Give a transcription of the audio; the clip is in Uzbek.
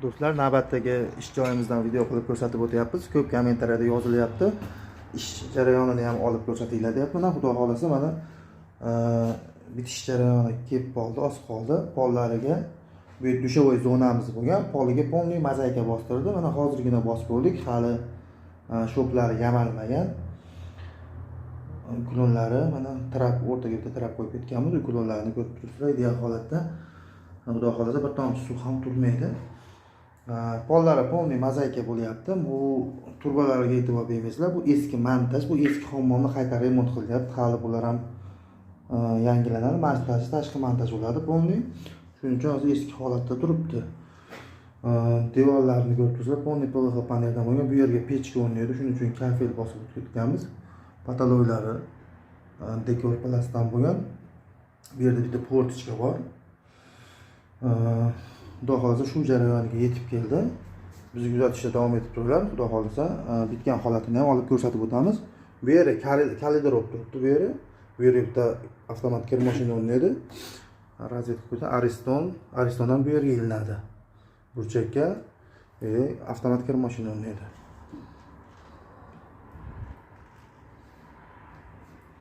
Do'stlar, navbatdagi ish joyimizdan video qilib ko'rsatib o'tyapmiz. Ko'p kommentariyada yozilyapti. Ish jarayonini ham olib ko'rsatinglar deyapti. Mana xudo xolasa mana bitish jarayoni kelib qoldi, oz qoldi. Pollariga bu dushovoy zonamiz bo'lgan. Poliga polniy mozaika bostirdi. Mana hozirgina bosib bo'ldik. Hali shoplari yamalmagan. Ukulonlari mana trap o'rtaga bitta trap qo'yib ketganmiz. Ukulonlarni ko'rib turibsizlar. Ideal holatda. Xudo xolasa bir tomchi suv ham turmaydi. Pollari polniy mozaika bo'lyapti. Bu turbalarga e'tibor bermaysizlar. Bu eski montaj, bu eski hammomni qayta remont qilyapti. Hali bular ham yangilanadi. Montaj, tashqi montaj bo'ladi polniy. Shuning uchun hozir eski holatda turibdi. Devorlarni ko'rib turibsizlar. Polniy PVX paneldan bo'lgan. Bu yerga pechka o'rnaydi. Shuning uchun kafel bosib o'tganmiz. Pataloylari dekor plastdan bo'lgan. Bu yerda bitta portichka bor. Xudo xolasa shu jarayoniga yetib keldi. Biz kuzatishda davom etib turiblar. Xudo xolasa bitgan holatini ham olib ko'rsatib o'tamiz. Bu yerda kalidor bo'lib turibdi bu yerda. Bu yerda bitta avtomat kir mashina o'rnaydi. Rozetka qo'ysa Ariston ham bu yerga ilinadi. Burchakka avtomat kir mashina o'rnaydi.